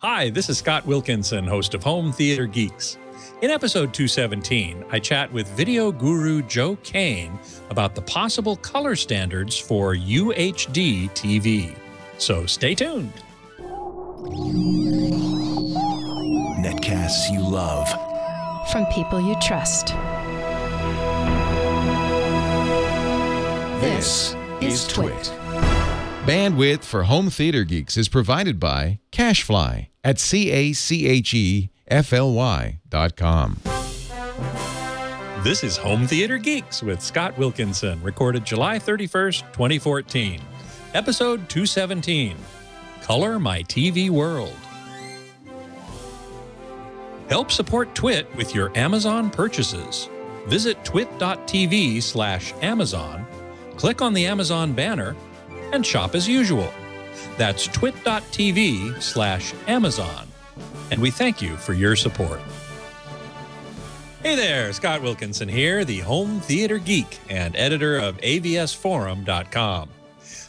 Hi, this is Scott Wilkinson, host of Home Theater Geeks. In episode 217, I chat with video guru Joe Kane about the possible color standards for UHD TV. So stay tuned. Netcasts you love. From people you trust. This is Twit. Bandwidth for Home Theater Geeks is provided by CacheFly at CACHEFLY.com. This is Home Theater Geeks with Scott Wilkinson, recorded July 31st, 2014. Episode 217, Color My TV World. Help support Twit with your Amazon purchases. Visit twit.tv/Amazon, click on the Amazon banner, and shop as usual. That's twit.tv/Amazon. And we thank you for your support. Hey there, Scott Wilkinson here, the Home Theater Geek and editor of avsforum.com.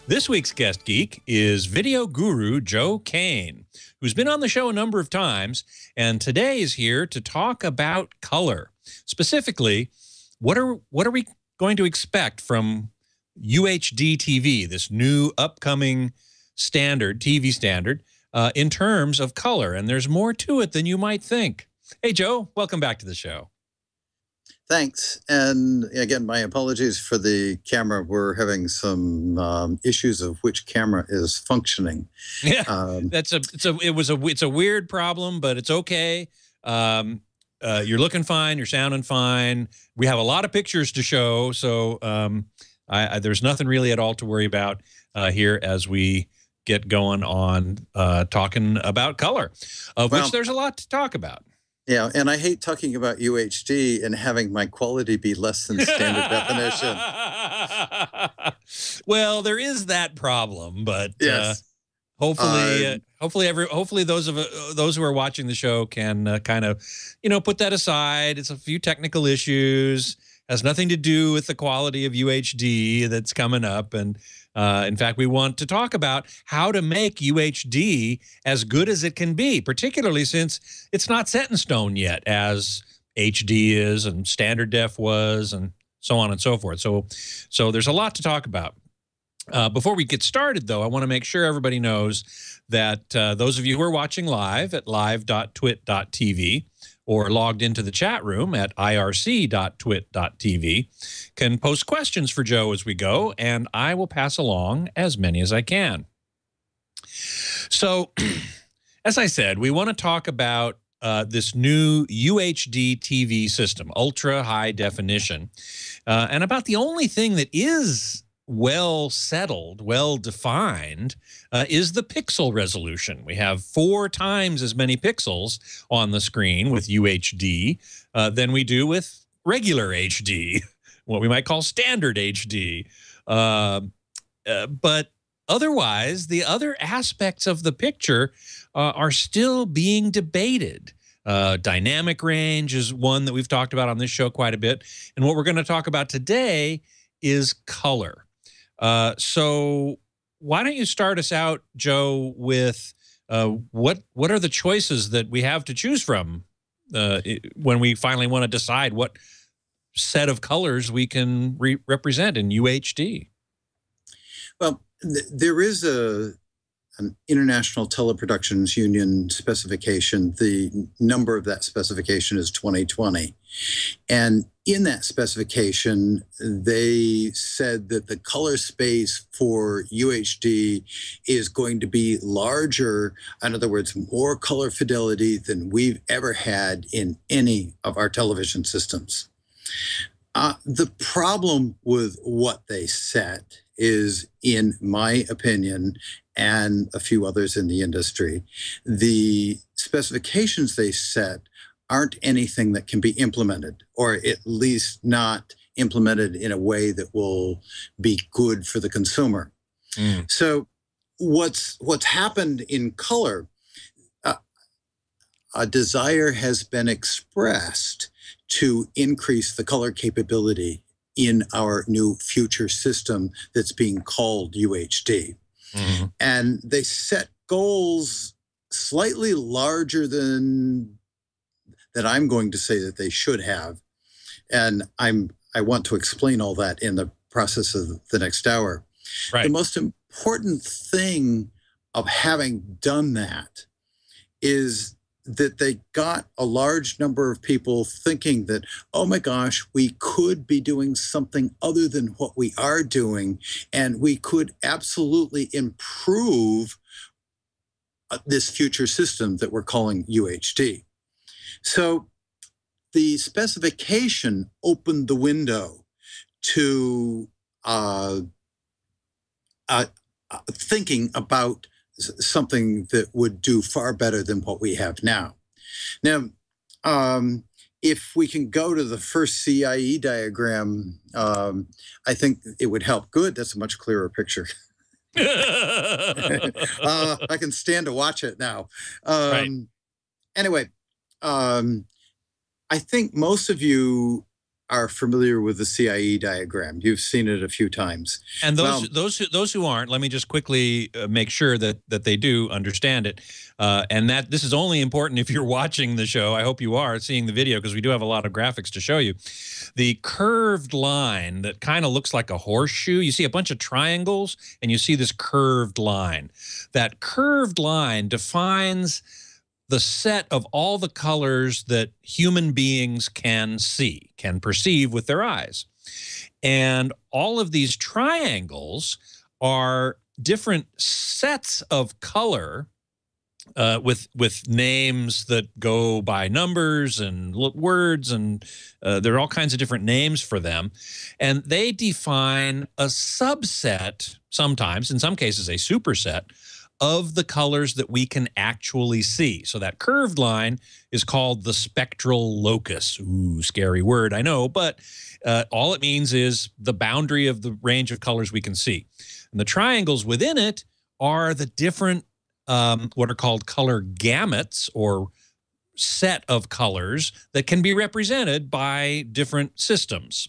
This week's guest geek is video guru Joe Kane, who's been on the show a number of times, and today is here to talk about color. Specifically, what are we going to expect from UHD TV, this new upcoming standard, TV standard, in terms of color? And there's more to it than you might think. Hey, Joe, welcome back to the show. Thanks. And again, my apologies for the camera. We're having some issues of which camera is functioning. Yeah, it's a weird problem, but it's okay. You're looking fine. You're sounding fine. We have a lot of pictures to show, so there's nothing really at all to worry about here as we get going on talking about color, which there's a lot to talk about. Yeah, and I hate talking about UHD and having my quality be less than standard definition. Well, there is that problem, but yes. Hopefully those who are watching the show can kind of, put that aside. It's a few technical issues, has nothing to do with the quality of UHD that's coming up. And in fact, we want to talk about how to make UHD as good as it can be, particularly since it's not set in stone yet, as HD is and standard def was, and so on and so forth. So there's a lot to talk about. Before we get started, though, I want to make sure everybody knows that those of you who are watching live at live.twit.tv or logged into the chat room at irc.twit.tv can post questions for Joe as we go, and I will pass along as many as I can. So, as I said, we want to talk about this new UHD TV system, ultra high definition, and about the only thing that is well settled, well defined, is the pixel resolution. We have 4 times as many pixels on the screen with UHD than we do with regular HD, what we might call standard HD. But otherwise, the other aspects of the picture are still being debated. Dynamic range is one that we've talked about on this show quite a bit. And what we're going to talk about today is color. So why don't you start us out, Joe, with what are the choices that we have to choose from when we finally want to decide what set of colors we can represent in UHD? Well, there is an International Teleproductions Union specification. The number of that specification is 2020. And in that specification, they said that the color space for UHD is going to be larger, in other words, more color fidelity than we've ever had in any of our television systems. The problem with what they set is, in my opinion, and a few others in the industry, the specifications they set aren't anything that can be implemented, or at least not implemented in a way that will be good for the consumer. So what's happened in color, a desire has been expressed to increase the color capability in our new future system that's being called UHD. And they set goals slightly larger than I'm going to say that they should have. And I want to explain all that in the process of the next hour. Right. The most important thing of having done that is that they got a large number of people thinking that, oh my gosh, we could be doing something other than what we are doing, and we could absolutely improve this future system that we're calling UHD. So the specification opened the window to thinking about something that would do far better than what we have now. Now, if we can go to the first CIE diagram, I think it would help. Good, that's a much clearer picture. I can stand to watch it now. Right. Anyway, I think most of you are familiar with the CIE diagram. You've seen it a few times. And those who aren't, let me just quickly make sure that they do understand it. And that this is only important if you're watching the show. I hope you are seeing the video, because we do have a lot of graphics to show you. The curved line that kind of looks like a horseshoe, you see a bunch of triangles and you see this curved line. That curved line defines the set of all the colors that human beings can see, can perceive with their eyes. And all of these triangles are different sets of color with names that go by numbers and words, and there are all kinds of different names for them. And they define a subset, sometimes, in some cases a superset, of the colors that we can actually see. So that curved line is called the spectral locus. Ooh, scary word, I know, but all it means is the boundary of the range of colors we can see. And the triangles within it are the different, what are called color gamuts, or set of colors that can be represented by different systems.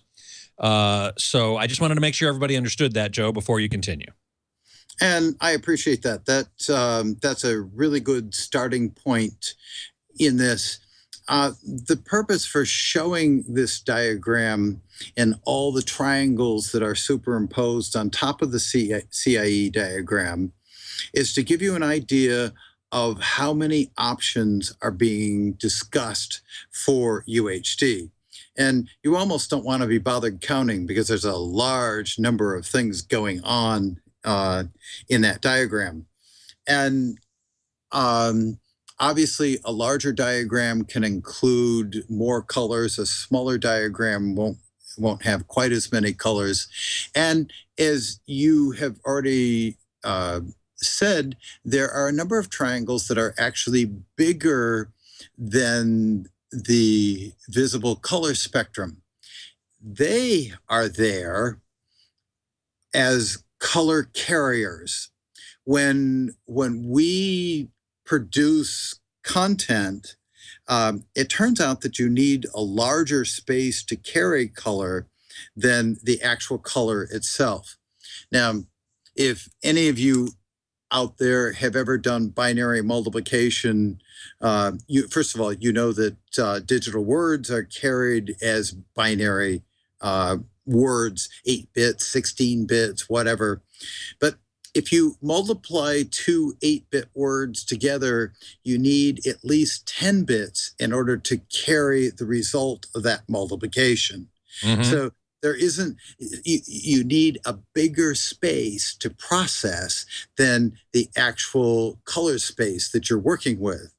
So I just wanted to make sure everybody understood that, Joe, before you continue. And I appreciate that. That's a really good starting point in this. The purpose for showing this diagram and all the triangles that are superimposed on top of the CIE diagram is to give you an idea of how many options are being discussed for UHD. And you almost don't want to be bothered counting, because there's a large number of things going on in that diagram. And obviously a larger diagram can include more colors. A smaller diagram won't have quite as many colors. And as you have already said, there are a number of triangles that are actually bigger than the visible color spectrum. They are there as color carriers. When we produce content, it turns out that you need a larger space to carry color than the actual color itself. Now, if any of you out there have ever done binary multiplication, first of all, you know that digital words are carried as binary words, 8 bits, 16 bits, whatever. But if you multiply two 8-bit words together, you need at least 10 bits in order to carry the result of that multiplication. Mm-hmm. So there isn't, you need a bigger space to process than the actual color space that you're working with.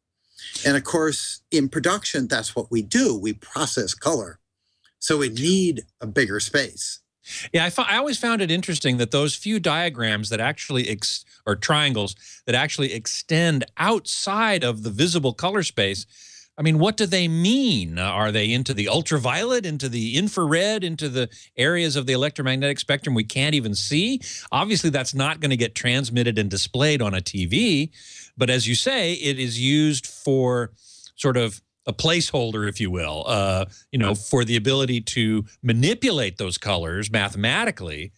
And of course, in production, that's what we do. We process color. So we need a bigger space. Yeah, I always found it interesting that those few diagrams that actually, or triangles that actually extend outside of the visible color space, I mean, what do they mean? Are they into the ultraviolet, into the infrared, into the areas of the electromagnetic spectrum we can't even see? Obviously, that's not going to get transmitted and displayed on a TV. But as you say, it is used for sort of a placeholder, if you will, you know, for the ability to manipulate those colors mathematically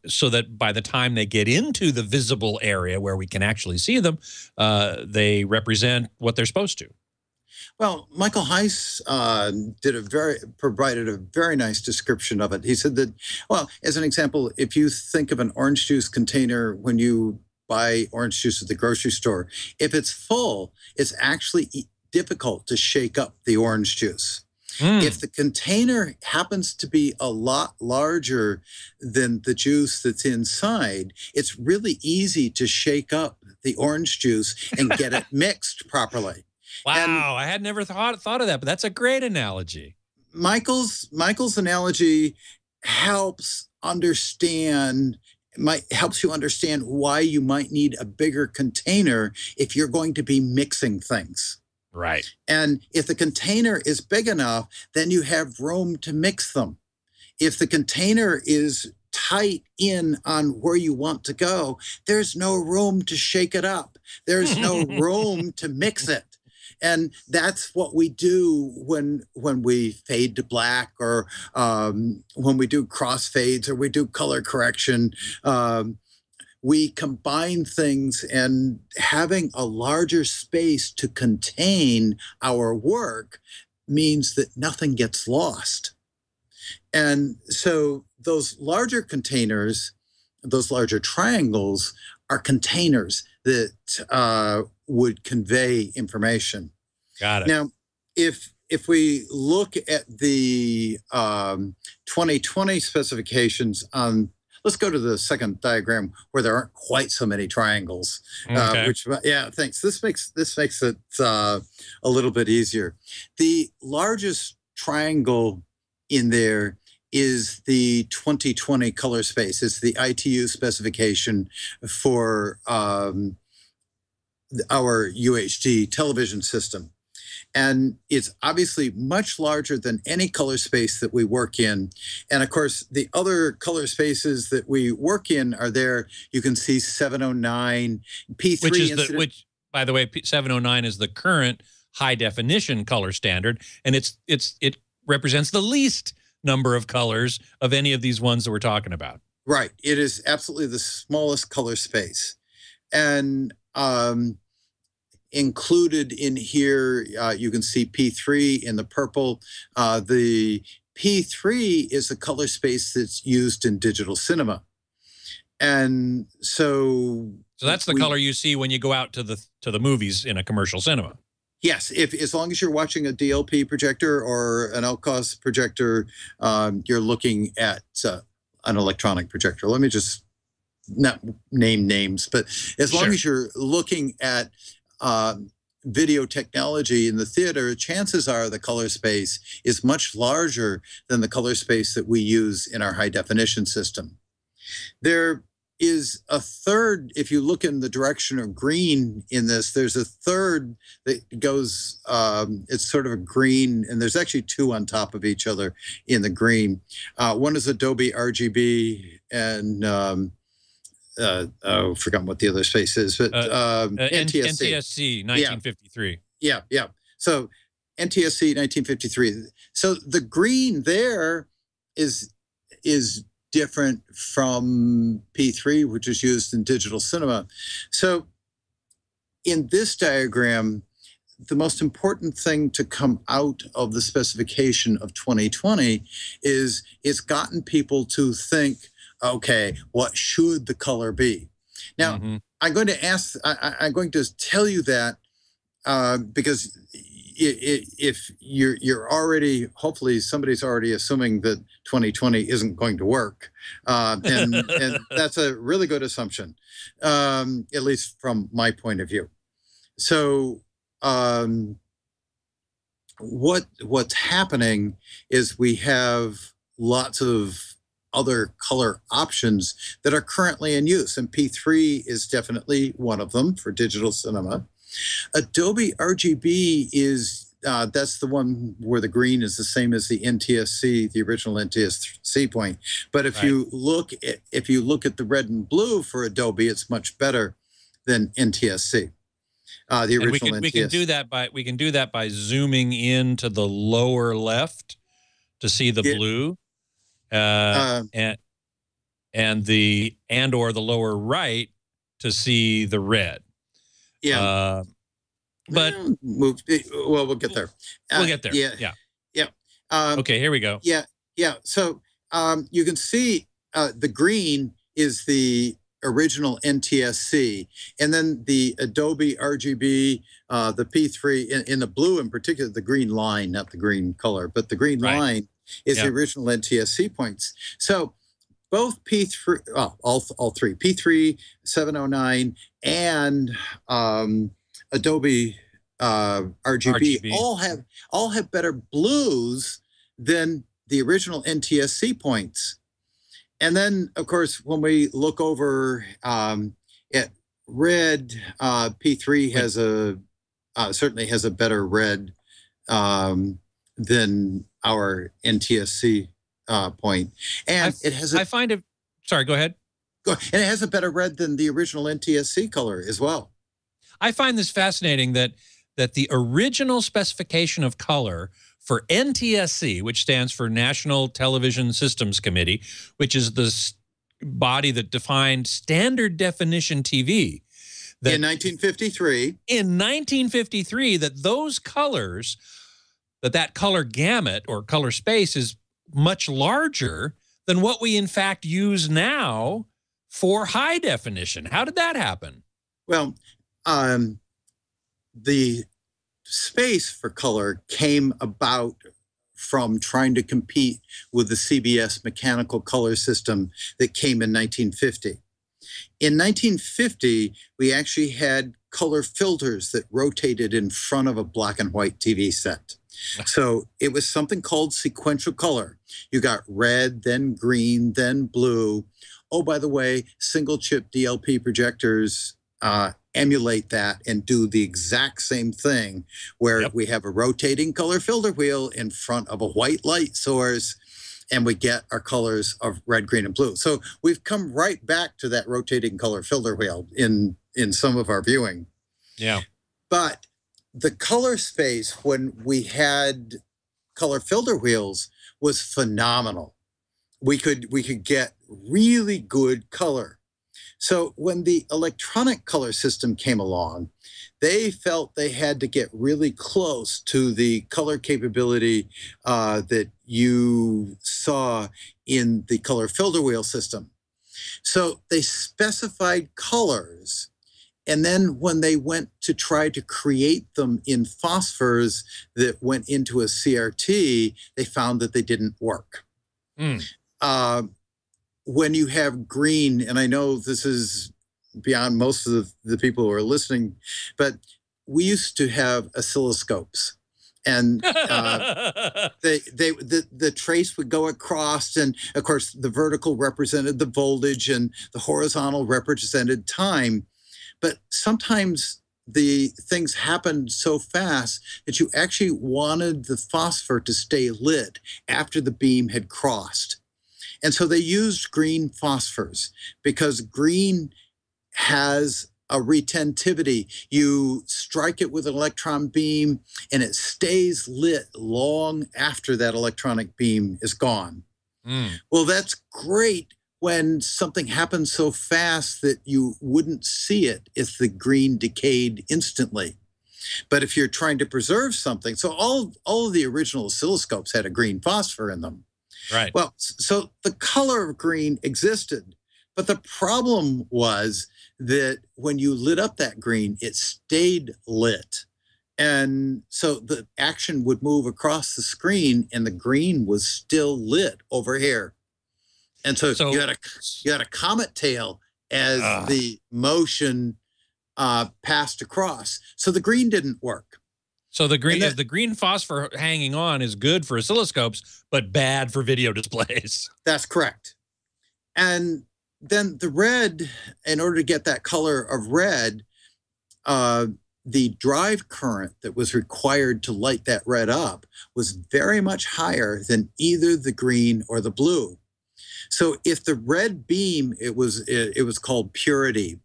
so that by the time they get into the visible area where we can actually see them, they represent what they're supposed to. Well, Michael Heiss provided a very nice description of it. He said that, well, as an example, if you think of an orange juice container when you buy orange juice at the grocery store, if it's full, it's actually difficult to shake up the orange juice. If the container happens to be a lot larger than the juice that's inside, it's really easy to shake up the orange juice and get it mixed properly. Wow, And I had never thought of that, but that's a great analogy. Michael's analogy helps you understand why you might need a bigger container if you're going to be mixing things. Right. And if the container is big enough, then you have room to mix them. If the container is tight in on where you want to go, there's no room to shake it up. There's no room to mix it. And that's what we do when we fade to black, or when we do crossfades, or we do color correction. We combine things, and having a larger space to contain our work means that nothing gets lost. And so those larger containers, those larger triangles, are containers that would convey information. Got it. Now, if we look at the 2020 specifications on, let's go to the second diagram where there aren't quite so many triangles. Okay. Yeah, thanks. This makes it a little bit easier. The largest triangle in there is the 2020 color space. It's the ITU specification for our UHD television system. And it's obviously much larger than any color space that we work in. And of course, the other color spaces that we work in are there. You can see 709, P3. Which, by the way, 709 is the current high definition color standard, and it represents the least number of colors of any of these ones that we're talking about. Right. It is absolutely the smallest color space. And included in here, you can see P3 in the purple. The P3 is a color space that's used in digital cinema. And so that's the color you see when you go out to the movies in a commercial cinema. Yes, as long as you're watching a DLP projector or an LCOS projector, you're looking at an electronic projector. Let me just not name names, but as long as you're looking at video technology in the theater, chances are the color space is much larger than the color space that we use in our high definition system. There is a third, if you look in the direction of green in this, there's a third that goes, it's sort of a green, and there's actually two on top of each other in the green. One is Adobe RGB, and I've forgotten what the other space is, but NTSC 1953. Yeah. So NTSC 1953. So the green there is different from P3, which is used in digital cinema. So in this diagram, the most important thing to come out of the specification of 2020 is it's gotten people to think, okay, what should the color be? Now, I'm going to tell you that because if you're already, hopefully somebody's already assuming that 2020 isn't going to work. And that's a really good assumption, at least from my point of view. So what's happening is we have lots of other color options that are currently in use, and P3 is definitely one of them for digital cinema. Adobe RGB is, that's the one where the green is the same as the NTSC, the original NTSC point. But if you look at the red and blue for Adobe, it's much better than NTSC. The original NTSC. We can do that by zooming into the lower left to see the blue. And and or the lower right to see the red. Yeah. But we'll get there. We'll get there. Yeah. Okay, here we go. Yeah. So you can see the green is the original NTSC, and then the Adobe RGB, the P3 in the blue in particular, the green line, not the green color, but the green line is the original NTSC points. So both P3, all three, P3, 709, and Adobe RGB all have better blues than the original NTSC points. And then, of course, when we look over at red, P3 has certainly has a better red than our NTSC point, and it has. I find it. Sorry, go ahead. And it has a better red than the original NTSC color as well. I find this fascinating that the original specification of color for NTSC, which stands for National Television Systems Committee, which is the body that defined standard definition TV. In 1953. In 1953, that those colors, that color gamut or color space is much larger than what we in fact use now for high definition. How did that happen? Well, the space for color came about from trying to compete with the CBS mechanical color system that came in 1950. In 1950, we actually had color filters that rotated in front of a black and white TV set. So it was something called sequential color. You got red, then green, then blue. Oh, by the way, single chip DLP projectors emulate that and do the exact same thing, where we have a rotating color filter wheel in front of a white light source, and we get our colors of red, green, and blue. So we've come right back to that rotating color filter wheel in some of our viewing. Yeah. But the color space when we had color filter wheels was phenomenal. We could get really good color. So when the electronic color system came along, they felt they had to get really close to the color capability that you saw in the color filter wheel system. So they specified colors, and then when they went to try to create them in phosphors that went into a CRT, they found that they didn't work. When you have green, and I know this is beyond most of the people who are listening, but we used to have oscilloscopes, and the trace would go across, and of course the vertical represented the voltage and the horizontal represented time. But sometimes the things happened so fast that you actually wanted the phosphor to stay lit after the beam had crossed. And so they used green phosphors because green has a retentivity. You strike it with an electron beam and it stays lit long after that electronic beam is gone. Well, that's great when something happens so fast that you wouldn't see it if the green decayed instantly. But if you're trying to preserve something, so all of the original oscilloscopes had a green phosphor in them. Right. Well, so the color of green existed, but the problem was that when you lit up that green, it stayed lit. And so the action would move across the screen and the green was still lit over here. And so you had a comet tail as the motion passed across. So the green didn't work. So the green phosphor hanging on is good for oscilloscopes, but bad for video displays. That's correct. And then the red, in order to get that color of red, the drive current that was required to light that red up was very much higher than either the green or the blue. So if the red beam, it was called purity.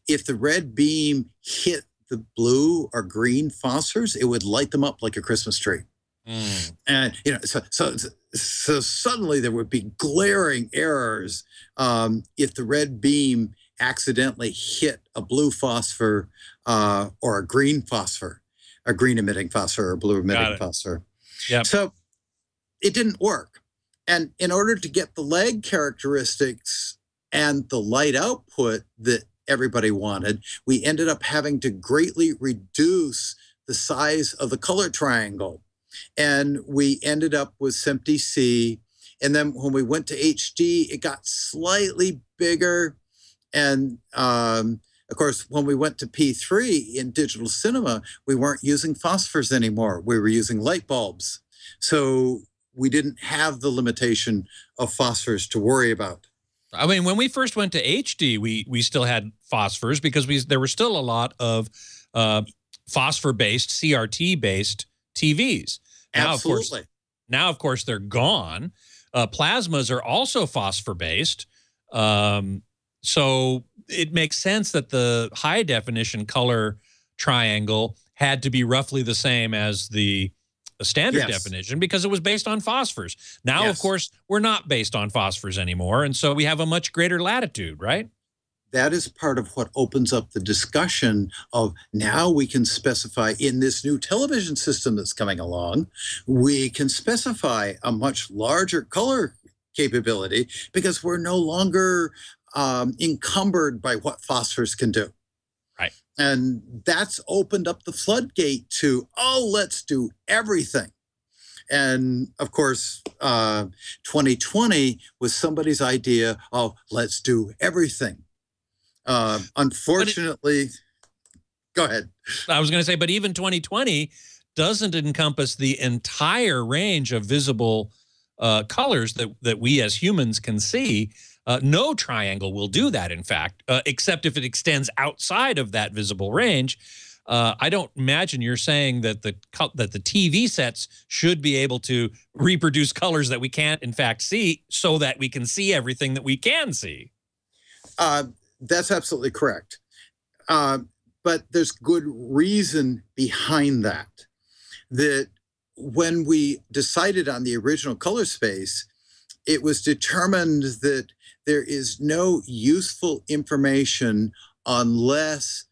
If the red beam hit the blue or green phosphors, it would light them up like a Christmas tree. And So suddenly there would be glaring errors if the red beam accidentally hit a blue phosphor or a green phosphor, a green emitting phosphor or blue emitting phosphor. Yep. So it didn't work. And in order to get the lag characteristics and the light output that everybody wanted, we ended up having to greatly reduce the size of the color triangle. And we ended up with SMPTC. And then when we went to HD, it got slightly bigger. And of course, when we went to P3 in digital cinema, we weren't using phosphors anymore. We were using light bulbs. So we didn't have the limitation of phosphors to worry about. I mean, when we first went to HD, we still had phosphors because there were still a lot of phosphor-based, CRT-based TVs. Absolutely. Now, of course, they're gone. Plasmas are also phosphor-based. So it makes sense that the high-definition color triangle had to be roughly the same as the standard definition because it was based on phosphors. Now, of course, we're not based on phosphors anymore, and so we have a much greater latitude, right? That is part of what opens up the discussion of now we can specify in this new television system that's coming along, we can specify a much larger color capability because we're no longer encumbered by what phosphors can do. Right. And that's opened up the floodgate to, oh, let's do everything. And of course, 2020 was somebody's idea of let's do everything. Unfortunately, go ahead. I was going to say, but even 2020 doesn't encompass the entire range of visible colors that we as humans can see. No triangle will do that, in fact, except if it extends outside of that visible range. I don't imagine you're saying that the TV sets should be able to reproduce colors that we can't, in fact, see so that we can see everything that we can see. That's absolutely correct. But there's good reason behind that. That when we decided on the original color space, it was determined that there is no useful information unless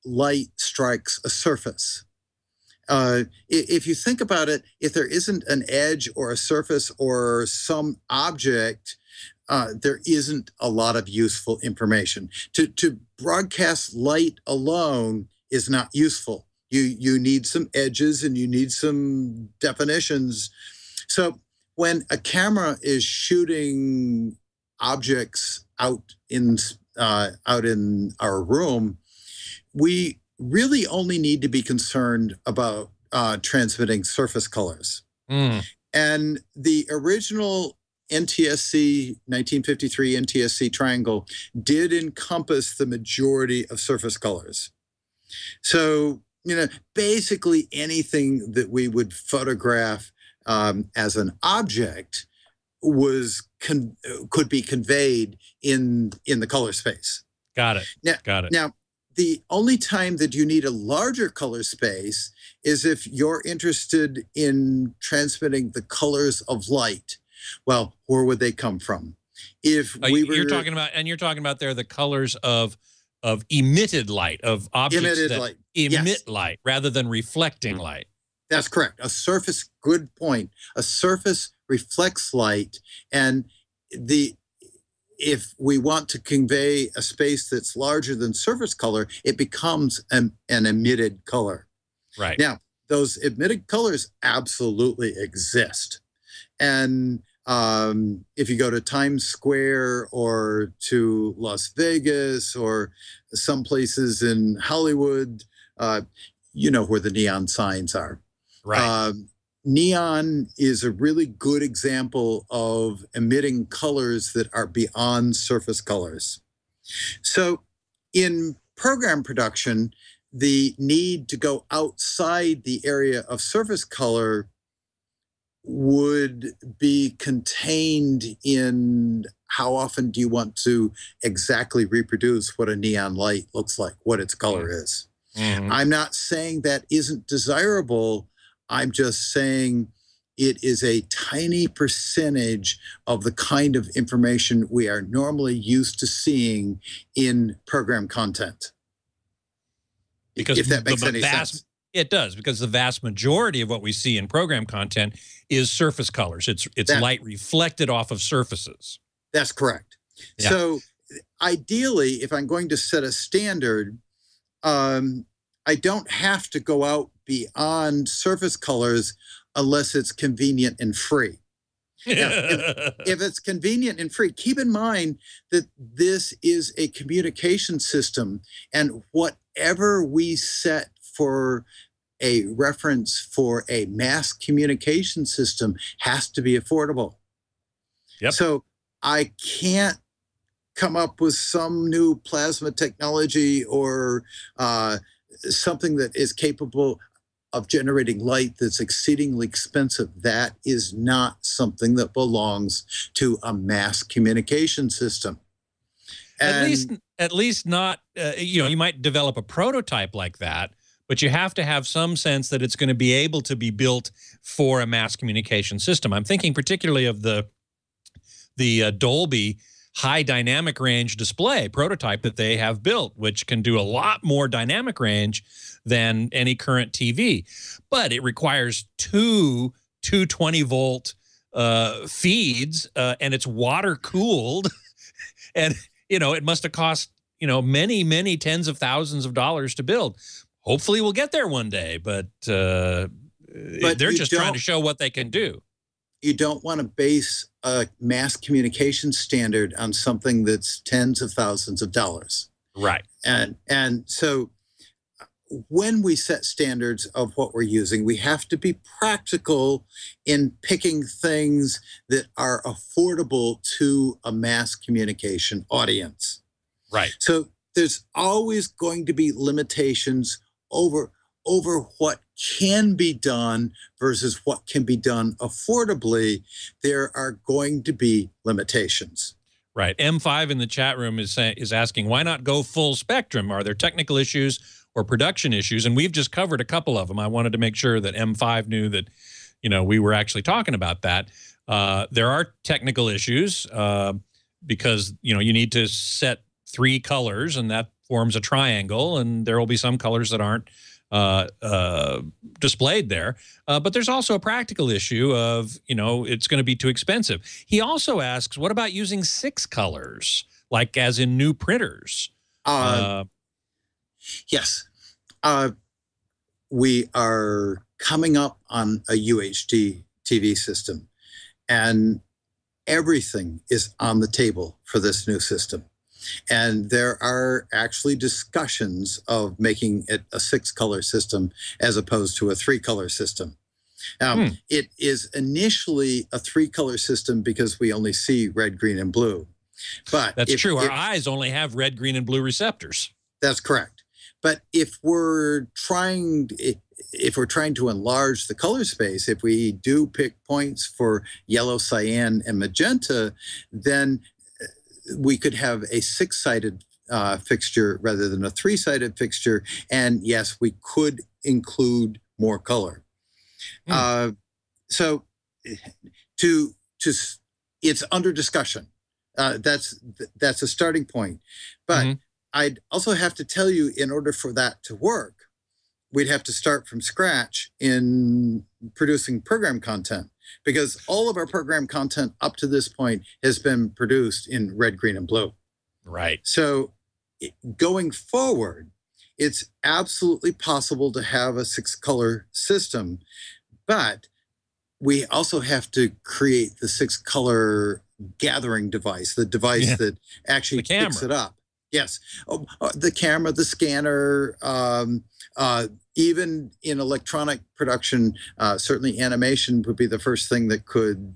light strikes a surface. If you think about it, if there isn't an edge or a surface or some object, there isn't a lot of useful information. To broadcast light alone is not useful. You need some edges and you need some definitions. So when a camera is shooting objects out in our room, we really only need to be concerned about transmitting surface colors. And the original NTSC, 1953 NTSC triangle did encompass the majority of surface colors. So, basically anything that we would photograph as an object could be conveyed in the color space. Got it. Got it. Now, the only time that you need a larger color space is if you're interested in transmitting the colors of light. Well, where would they come from? If you're talking about there the colors of emitted light, of objects that emit light rather than reflecting light. That's correct. A surface, good point. A surface reflects light, and if we want to convey a space that's larger than surface color, it becomes an emitted color. Right. Now, those emitted colors absolutely exist. And if you go to Times Square or to Las Vegas or some places in Hollywood, you know where the neon signs are. Right. Neon is a really good example of emitting colors that are beyond surface colors. So in program production, the need to go outside the area of surface color would be contained in how often do you want to exactly reproduce what a neon light looks like, what its color is. I'm not saying that isn't desirable. I'm just saying it is a tiny percentage of the kind of information we are normally used to seeing in program content. Because if that makes any sense. It does, because the vast majority of what we see in program content is surface colors. It's light reflected off of surfaces. That's correct. Yeah. So ideally, if I'm going to set a standard, I don't have to go out beyond surface colors unless it's convenient and free. Now, if it's convenient and free, keep in mind that this is a communication system, and whatever we set for a reference for a mass communication system has to be affordable. Yep. So I can't come up with some new plasma technology or something that is capable of generating light that's exceedingly expensive. That is not something that belongs to a mass communication system. And At least not, you might develop a prototype like that, but you have to have some sense that it's going to be able to be built for a mass communication system. I'm thinking particularly of the Dolby high dynamic range display prototype that they have built, which can do a lot more dynamic range than any current TV. But it requires two 220-volt feeds, and it's water cooled. And, it must have cost, many, many tens of thousands of dollars to build. Hopefully we'll get there one day, but they're just trying to show what they can do. You don't want to base a mass communication standard on something that's tens of thousands of dollars. Right. And so when we set standards of what we're using, we have to be practical in picking things that are affordable to a mass communication audience. Right. So there's always going to be limitations over what can be done versus what can be done affordably. There are going to be limitations. Right. M5 in the chat room is asking, why not go full spectrum? Are there technical issues or production issues? And we've just covered a couple of them. I wanted to make sure that M5 knew that, we were actually talking about that. There are technical issues because, you need to set 3 colors, and that forms a triangle, and there will be some colors that aren't displayed there. But there's also a practical issue of, it's going to be too expensive. He also asks, what about using 6 colors, like as in new printers? Yes. We are coming up on a UHD TV system, and everything is on the table for this new system. And there are actually discussions of making it a 6-color system as opposed to a 3-color system. Now, it is initially a 3-color system because we only see red, green, and blue. But that's true. Our eyes only have red, green, and blue receptors. That's correct. But if we're trying to enlarge the color space, if we do pick points for yellow, cyan, and magenta, then we could have a 6-sided fixture rather than a 3-sided fixture. And yes, we could include more color. So it's under discussion. That's a starting point. But I'd also have to tell you, in order for that to work, we'd have to start from scratch in producing program content, because all of our program content up to this point has been produced in red, green, and blue. Right. So going forward, it's absolutely possible to have a 6-color system, but we also have to create the 6-color gathering device, the device that actually picks it up. Yes, the camera, the scanner, even in electronic production, certainly animation would be the first thing that could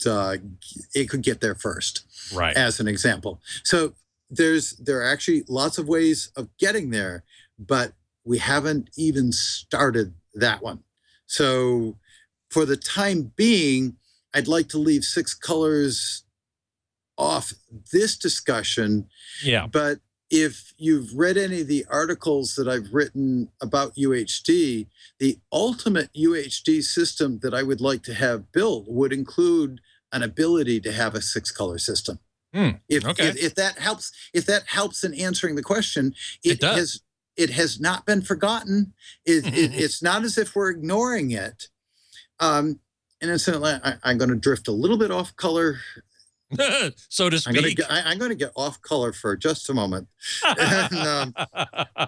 get there first, right? As an example. So there are actually lots of ways of getting there, but we haven't even started that one. So for the time being, I'd like to leave 6 colors off this discussion. Yeah. But if you've read any of the articles that I've written about UHD, the ultimate UHD system that I would like to have built would include an ability to have a 6-color system. If that helps in answering the question, it has not been forgotten. It's not as if we're ignoring it. And incidentally, I'm going to drift a little bit off color, so to speak. I'm going to get off color for just a moment. And,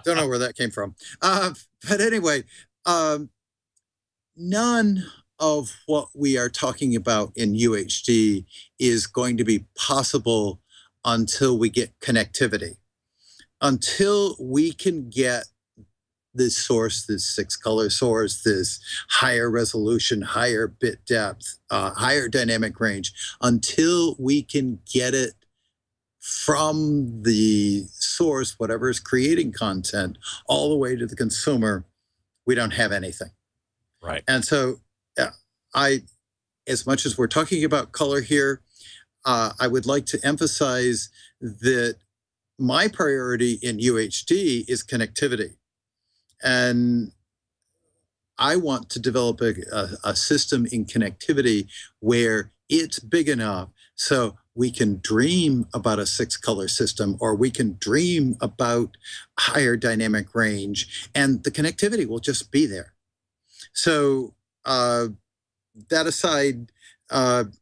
don't know where that came from. But anyway, none of what we are talking about in UHD is going to be possible until we get connectivity. Until we can get this source, this 6-color source, this higher resolution, higher bit depth, higher dynamic range, until we can get it from the source, whatever is creating content, all the way to the consumer, we don't have anything. Right. And so as much as we're talking about color here, I would like to emphasize that my priority in UHD is connectivity. And I want to develop a system in connectivity where it's big enough so we can dream about a 6-color system, or we can dream about higher dynamic range, and the connectivity will just be there. So that aside,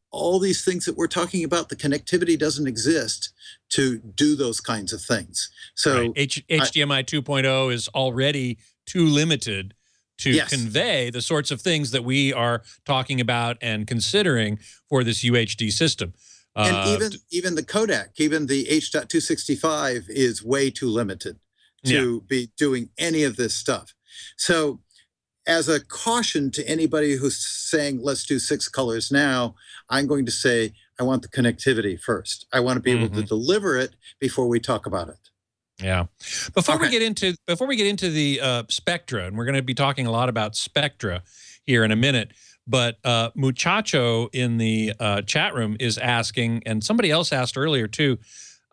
all these things that we're talking about, the connectivity doesn't exist to do those kinds of things. So right. HDMI 2.0 is already too limited to convey the sorts of things that we are talking about and considering for this UHD system. And even the codec, even the H.265 is way too limited to be doing any of this stuff. So as a caution to anybody who's saying, let's do 6 colors now, I'm going to say, I want the connectivity first. I want to be able to deliver it before we talk about it. Yeah. Before we get into the spectra, and we're going to be talking a lot about spectra here in a minute, but Muchacho in the chat room is asking, and somebody else asked earlier too,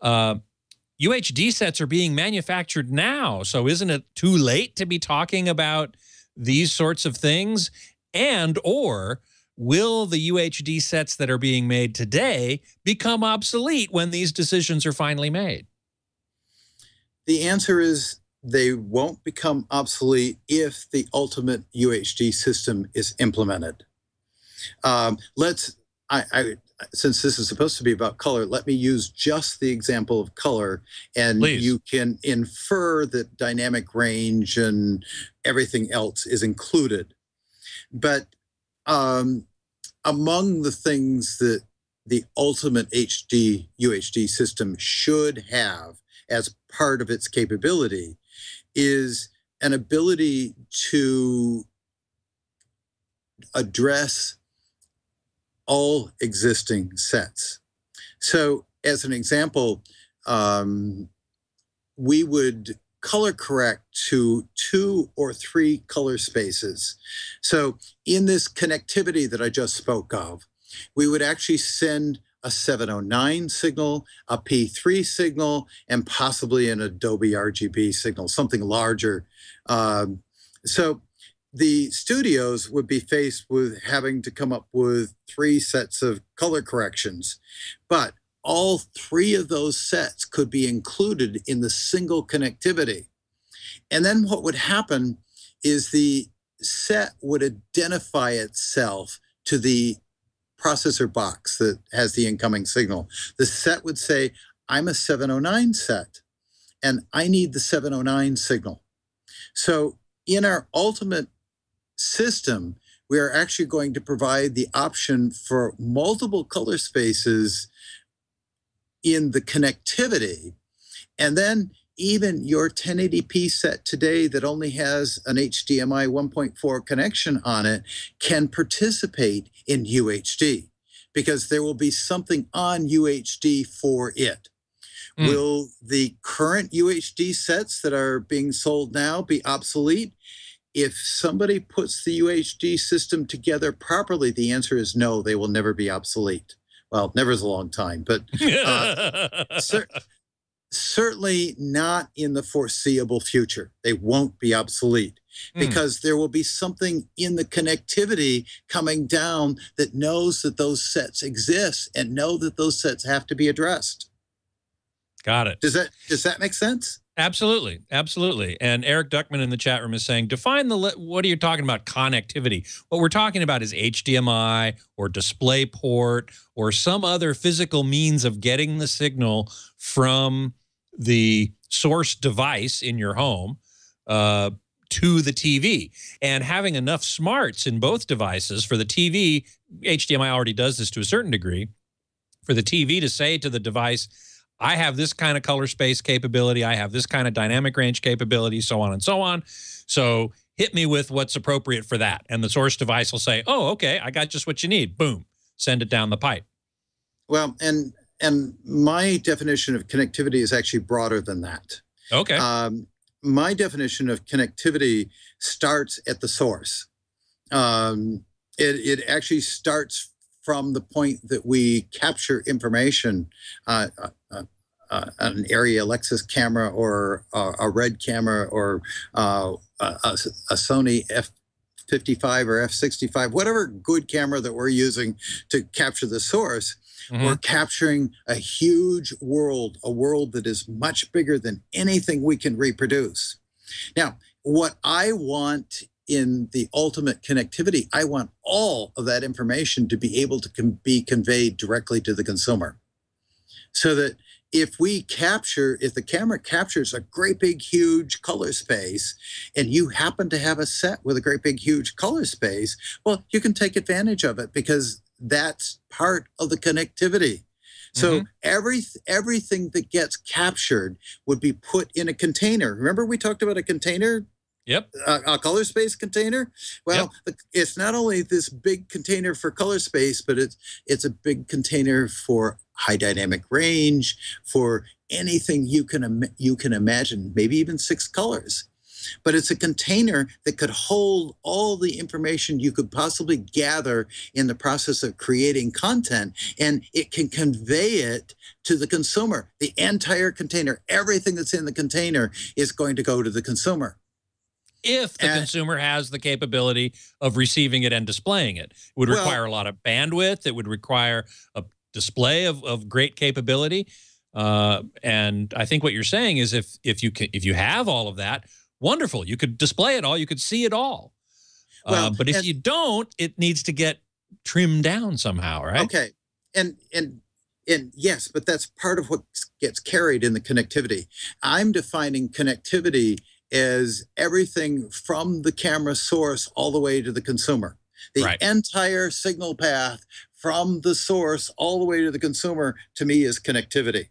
UHD sets are being manufactured now, so isn't it too late to be talking about these sorts of things? And or will the UHD sets that are being made today become obsolete when these decisions are finally made? The answer is they won't become obsolete if the ultimate UHD system is implemented. Since this is supposed to be about color, let me use just the example of color, and please. You can infer that dynamic range and everything else is included. But among the things that the ultimate UHD system should have as part of its capability is an ability to address all existing sets. So as an example, we would color correct to 2 or 3 color spaces. So in this connectivity that I just spoke of, we would actually send a 709 signal, a P3 signal, and possibly an Adobe RGB signal, something larger. So the studios would be faced with having to come up with 3 sets of color corrections, but all 3 of those sets could be included in the single connectivity. And then what would happen is the set would identify itself to the processor box that has the incoming signal. The set would say, I'm a 709 set, and I need the 709 signal. So in our ultimate system, we are actually going to provide the option for multiple color spaces in the connectivity. And then even your 1080p set today that only has an HDMI 1.4 connection on it can participate in UHD, because there will be something on UHD for it. Will the current UHD sets that are being sold now be obsolete? If somebody puts the UHD system together properly, the answer is no, they will never be obsolete. Well, never is a long time, but certainly not in the foreseeable future. They won't be obsolete because there will be something in the connectivity coming down that knows that those sets exist and know that those sets have to be addressed. Got it. Does that make sense? Absolutely. Absolutely. And Eric Duckman in the chat room is saying, define what are you talking about connectivity? What we're talking about is HDMI or DisplayPort or some other physical means of getting the signal from the source device in your home to the TV. And having enough smarts in both devices for the TV, HDMI already does this to a certain degree, for the TV to say to the device, I have this kind of color space capability. I have this kind of dynamic range capability, so on and so on. So hit me with what's appropriate for that. And the source device will say, oh, okay, I got just what you need. Boom, send it down the pipe. Well, and my definition of connectivity is actually broader than that. Okay. My definition of connectivity starts at the source. It actually starts from the point that we capture information, an area Lexus camera or a Red camera or a Sony F55 or F65, whatever good camera that we're using to capture the source. We're capturing a huge world, a world that is much bigger than anything we can reproduce. Now, what I want in the ultimate connectivity, I want all of that information to be able to be conveyed directly to the consumer. So that if the camera captures a great big huge color space and you happen to have a set with a great big huge color space, well, you can take advantage of it because that's part of the connectivity. So everything that gets captured would be put in a container. Remember we talked about a container? Yep. A color space container. Well, it's not only this big container for color space, but it's a big container for high dynamic range, for anything you can imagine, maybe even 6 colors. But it's a container that could hold all the information you could possibly gather in the process of creating content, and it can convey it to the consumer. The entire container, everything that's in the container is going to go to the consumer. If the consumer has the capability of receiving it and displaying it. It would require a lot of bandwidth. It would require a display of great capability. And I think what you're saying is if you have all of that, wonderful. You could display it all. You could see it all. But if you don't, it needs to get trimmed down somehow, right? Okay. And yes, but that's part of what gets carried in the connectivity. I'm defining connectivity as everything from the camera source all the way to the consumer. The entire signal path from the source all the way to the consumer, to me, is connectivity.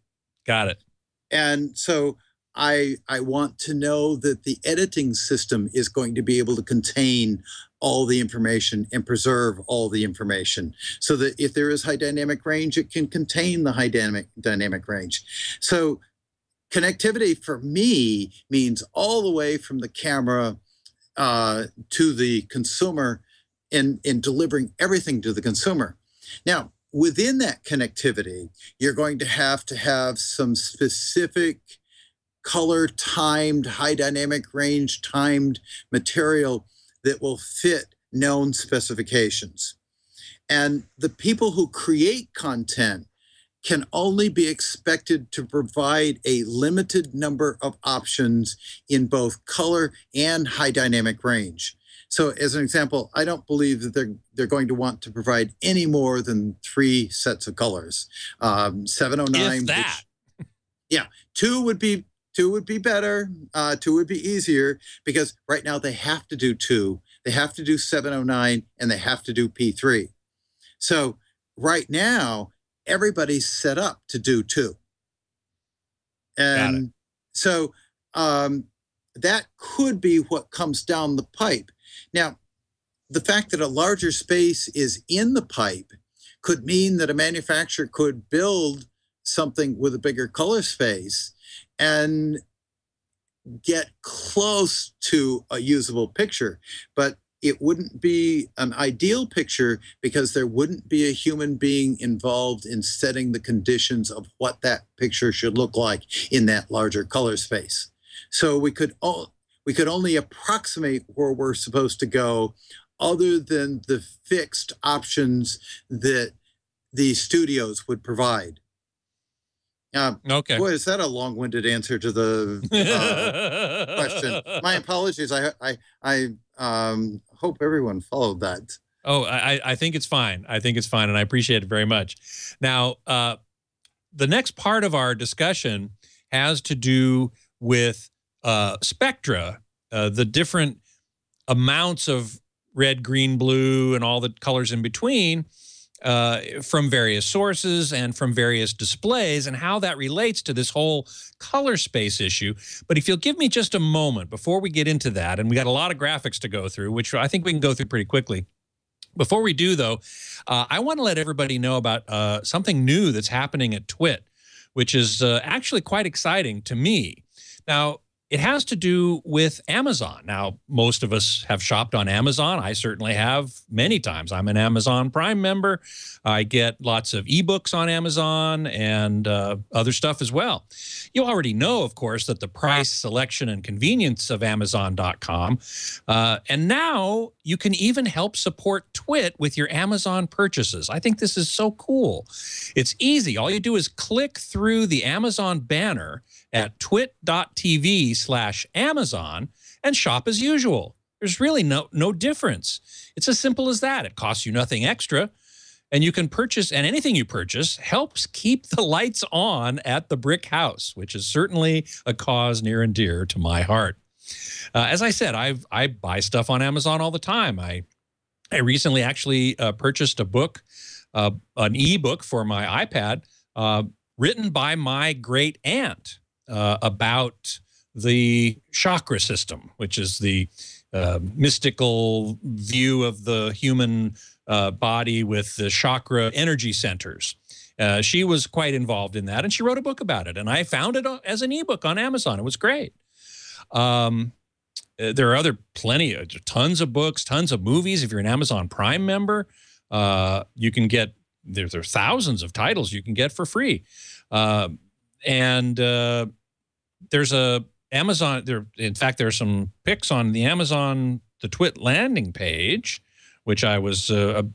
Got it. And so I want to know that the editing system is going to be able to contain all the information and preserve all the information, so that if there is high dynamic range, it can contain the high dynamic range. So connectivity for me means all the way from the camera to the consumer in delivering everything to the consumer. Now, within that connectivity, you're going to have some specific color timed, high dynamic range timed material that will fit known specifications. And the people who create content can only be expected to provide a limited number of options in both color and high dynamic range. So as an example, I don't believe that they're going to want to provide any more than 3 sets of colors. 709. If that. Yeah, 2 would be better. 2 would be easier, because right now they have to do 2. They have to do 709 and they have to do P3. So right now, everybody's set up to do 2. And so that could be what comes down the pipe. Now, the fact that a larger space is in the pipe could mean that a manufacturer could build something with a bigger color space and get close to a usable picture. But it wouldn't be an ideal picture because there wouldn't be a human being involved in setting the conditions of what that picture should look like in that larger color space. So we could only approximate where we're supposed to go, other than the fixed options that the studios would provide. Okay. Boy, is that a long-winded answer to the question. My apologies. I hope everyone followed that. Oh, I think it's fine. I think it's fine, and I appreciate it very much. Now, the next part of our discussion has to do with spectra, the different amounts of red, green, blue, and all the colors in between from various sources and from various displays, and how that relates to this whole color space issue. But if you'll give me just a moment before we get into that, and we got a lot of graphics to go through, which I think we can go through pretty quickly. Before we do, though, I want to let everybody know about something new that's happening at TWiT, which is actually quite exciting to me. Now, it has to do with Amazon. Now, most of us have shopped on Amazon. I certainly have many times. I'm an Amazon Prime member. I get lots of ebooks on Amazon and other stuff as well. You already know, of course, that the price, selection, and convenience of Amazon.com. And now you can even help support TWiT with your Amazon purchases. I think this is so cool. It's easy. All you do is click through the Amazon banner at twit.tv/Amazon and shop as usual. There's really no difference. It's as simple as that. It costs you nothing extra, and you can purchase, and anything you purchase helps keep the lights on at the brick house, which is certainly a cause near and dear to my heart. As I said, I buy stuff on Amazon all the time. I recently actually purchased a book, an ebook for my iPad, written by my great aunt, about the chakra system, which is the mystical view of the human body with the chakra energy centers. She was quite involved in that, and she wrote a book about it, and I found it as an ebook on Amazon. It was great. There are tons of books, tons of movies. If you're an Amazon Prime member, you can get, there are thousands of titles you can get for free. And there's a Amazon, in fact, there are some pics on the Amazon, the TWiT landing page, which I was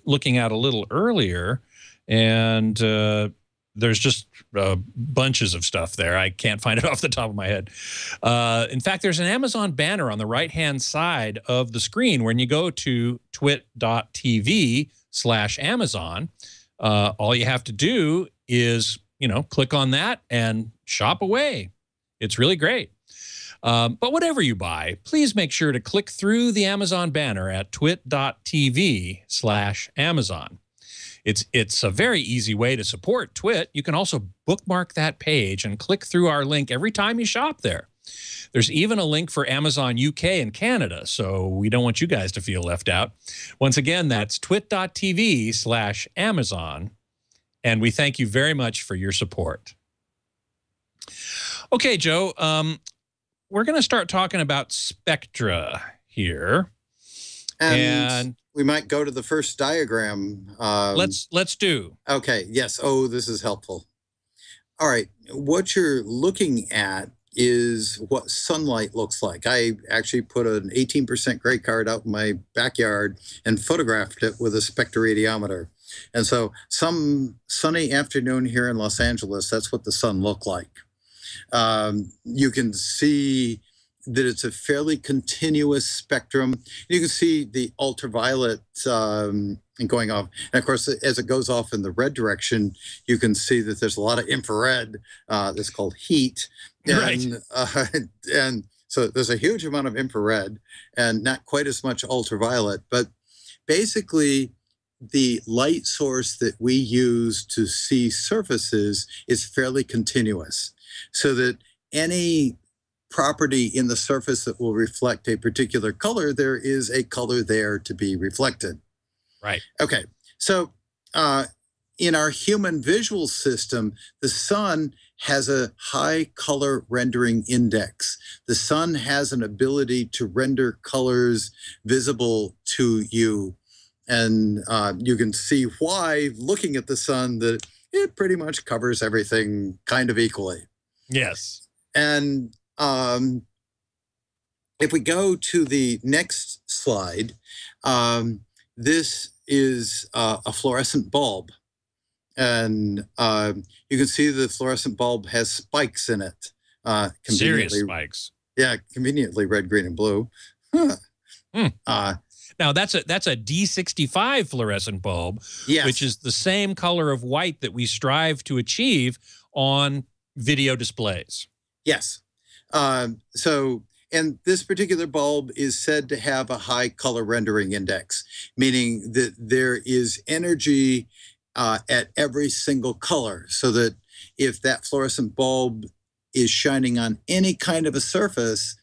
looking at a little earlier. And there's just bunches of stuff there. I can't find it off the top of my head. In fact, there's an Amazon banner on the right-hand side of the screen when you go to twit.tv/Amazon. All you have to do is, click on that and shop away. It's really great. But whatever you buy, please make sure to click through the Amazon banner at twit.tv/Amazon. It's a very easy way to support TWiT. You can also bookmark that page and click through our link every time you shop there. There's even a link for Amazon UK and Canada, so we don't want you guys to feel left out. Once again, that's twit.tv/Amazon, and we thank you very much for your support. Okay, Joe, we're going to start talking about spectra here. And we might go to the first diagram. Let's do. Okay, yes. Oh, this is helpful. All right, what you're looking at is what sunlight looks like. I actually put an 18% gray card out in my backyard and photographed it with a spectroradiometer. And so some sunny afternoon here in Los Angeles, that's what the sun looked like. You can see that it's a fairly continuous spectrum. You can see the ultraviolet going off. And of course, as it goes off in the red direction, you can see that there's a lot of infrared that's called heat. And, Right. And so there's a huge amount of infrared and not quite as much ultraviolet. But basically, the light source that we use to see surfaces is fairly continuous, so that any property in the surface that will reflect a particular color, there is a color there to be reflected. Right. Okay. So in our human visual system, the sun has a high color rendering index. The sun has an ability to render colors visible to you. And you can see why, looking at the sun, that it pretty much covers everything kind of equally. Yes. And if we go to the next slide, this is a fluorescent bulb. And you can see the fluorescent bulb has spikes in it. Serious spikes. Yeah, conveniently red, green, and blue. Huh. Now that's a D65 fluorescent bulb, yes. which is the same color of white that we strive to achieve on video displays. Yes. And this particular bulb is said to have a high color rendering index, meaning that there is energy at every single color, so that if that fluorescent bulb is shining on any kind of a surface,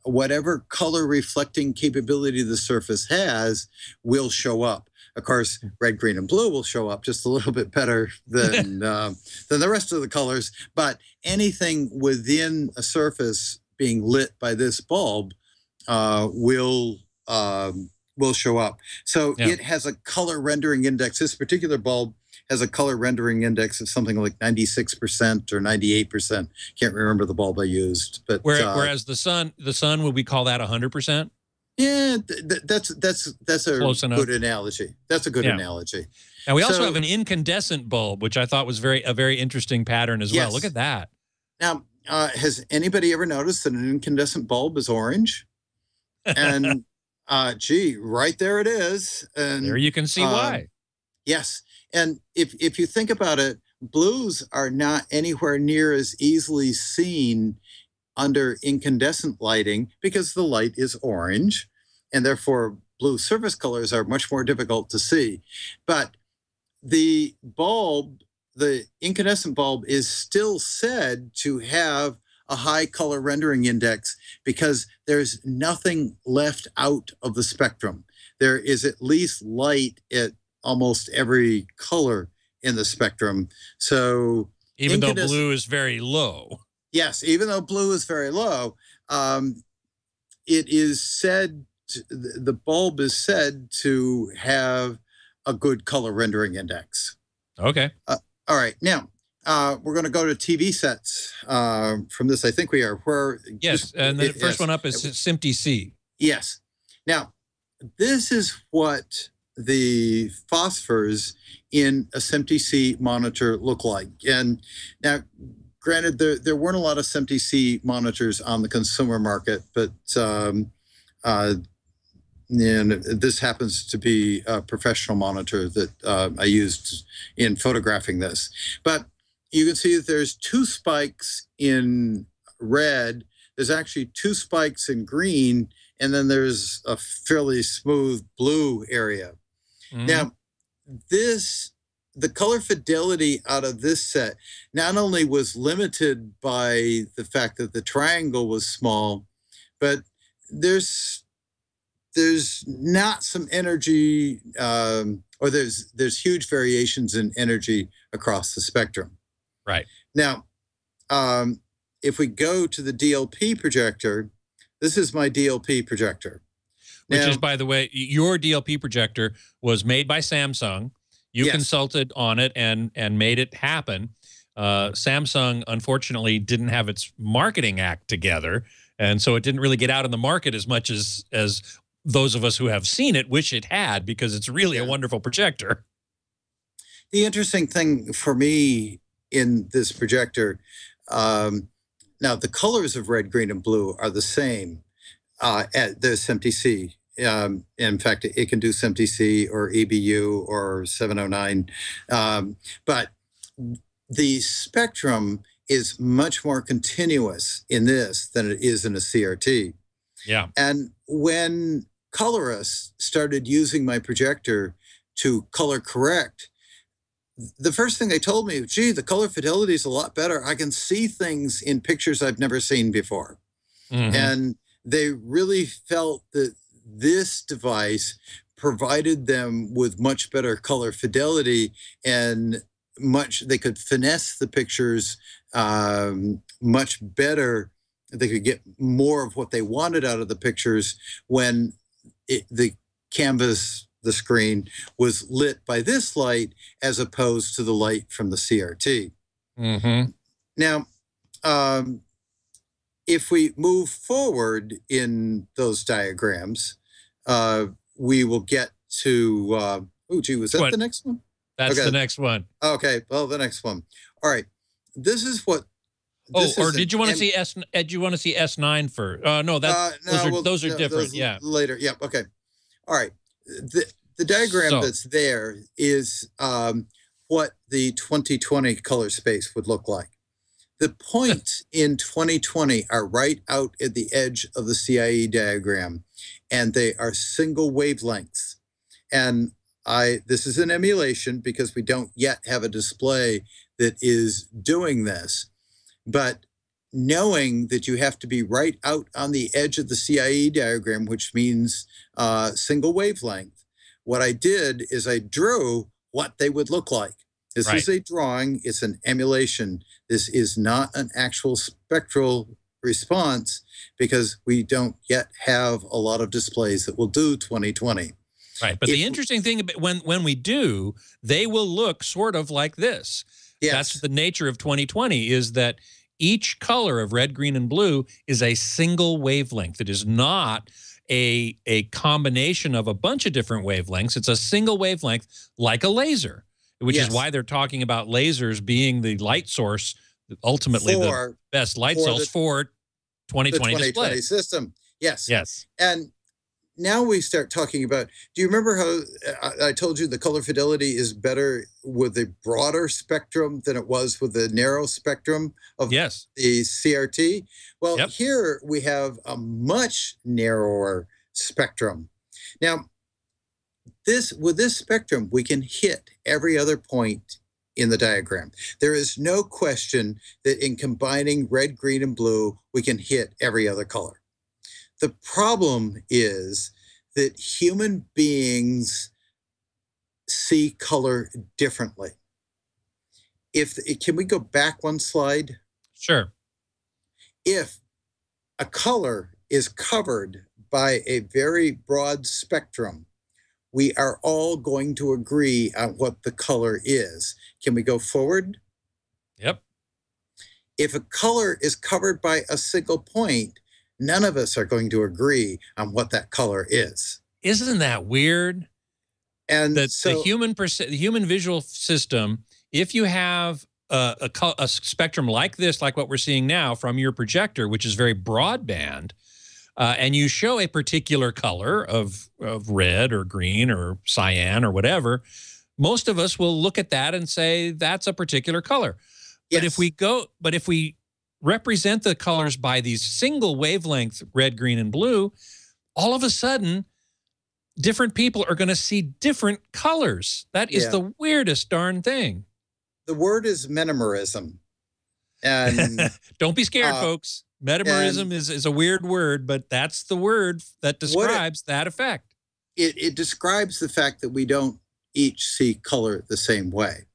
whatever color reflecting capability the surface has will show up. Of course, red, green, and blue will show up just a little bit better than the rest of the colors, but anything within a surface being lit by this bulb will show up. So it has a color rendering index. This particular bulb has a color rendering index of something like 96% or 98%. Can't remember the bulb I used, but whereas the sun, would we call that 100%? Yeah, that's a good analogy. That's a good analogy. And we also have an incandescent bulb, which I thought was a very interesting pattern as well. Look at that. Now, has anybody ever noticed that an incandescent bulb is orange? And gee, right there it is. And there you can see why. Yes. And if you think about it, blues are not anywhere near as easily seen under incandescent lighting because the light is orange, and therefore blue surface colors are much more difficult to see. But the bulb, the incandescent bulb, is still said to have a high color rendering index because there's nothing left out of the spectrum. There is at least light at almost every color in the spectrum. So even though blue is very low. Yes, even though blue is very low, it is said, the bulb is said to have a good color rendering index. Okay. All right. Now, we're going to go to TV sets from this. I think we are. Yes, and the first one up is SMPTE. Yes. Now, this is what the phosphors in a SMPTE monitor look like. And now, granted, there weren't a lot of SMPTE monitors on the consumer market, but and this happens to be a professional monitor that I used in photographing this. But you can see that there's 2 spikes in red. There's actually 2 spikes in green, and then there's a fairly smooth blue area. Mm-hmm. Now, the color fidelity out of this set not only was limited by the fact that the triangle was small, but there's not some energy, or there's huge variations in energy across the spectrum. Right. Now, if we go to the DLP projector, this is my DLP projector. Which is, by the way, your DLP projector was made by Samsung. You consulted on it and made it happen. Samsung, unfortunately, didn't have its marketing act together, and so it didn't really get out in the market as much as those of us who have seen it wish it had, because it's really a wonderful projector. The interesting thing for me in this projector, now the colors of red, green, and blue are the same at the SMPTE. In fact, it can do SMPTE or EBU or 709. But the spectrum is much more continuous in this than it is in a CRT. Yeah. And when colorists started using my projector to color correct, the first thing they told me, gee, the color fidelity is a lot better. I can see things in pictures I've never seen before. Mm-hmm. And they really felt that this device provided them with much better color fidelity and they could finesse the pictures much better. They could get more of what they wanted out of the pictures when the canvas, the screen, was lit by this light as opposed to the light from the CRT. Mm-hmm. Now, if we move forward in those diagrams, we will get to, oh, gee, was that the next one? That's the next one. Okay, well, the next one. All right, this is what. Did you want to see S? Do you want to see S9 first? No, those are different. Yeah, later. Yeah. Okay. All right. The diagram that's there is what the 2020 color space would look like. The points in 2020 are right out at the edge of the CIE diagram, and they are single wavelengths. And this is an emulation because we don't yet have a display that is doing this. But knowing that you have to be right out on the edge of the CIE diagram, which means single wavelength, what I did is I drew what they would look like. This is a drawing. It's an emulation. This is not an actual spectral response because we don't yet have a lot of displays that will do 2020. Right. But the interesting thing about when we do, they will look sort of like this. Yes. That's the nature of 2020, is that each color of red, green, and blue is a single wavelength. It is not a combination of a bunch of different wavelengths. It's a single wavelength like a laser, which is why they're talking about lasers being the light source, ultimately the best light source for 2020 the 2020 display system. Yes. Yes. And now we start talking about, do you remember how I told you the color fidelity is better with a broader spectrum than it was with the narrow spectrum of the CRT? Well, here we have a much narrower spectrum. Now, with this spectrum, we can hit every other point in the diagram. There is no question that in combining red, green, and blue, we can hit every other color. The problem is that human beings see color differently. Can we go back one slide? Sure. If a color is covered by a very broad spectrum, we are all going to agree on what the color is. Can we go forward? Yep. If a color is covered by a single point, none of us are going to agree on what that color is. Isn't that weird? And that the human visual system, if you have a spectrum like this, like what we're seeing now from your projector, which is very broadband, and you show a particular color of red or green or cyan or whatever, most of us will look at that and say that's a particular color. Yes. But if we represent the colors by these single wavelength red, green, and blue, all of a sudden, different people are going to see different colors. That is the weirdest darn thing. The word is metamerism. And don't be scared, folks. Metamerism is a weird word, but that's the word that describes that effect. It describes the fact that we don't each see color the same way.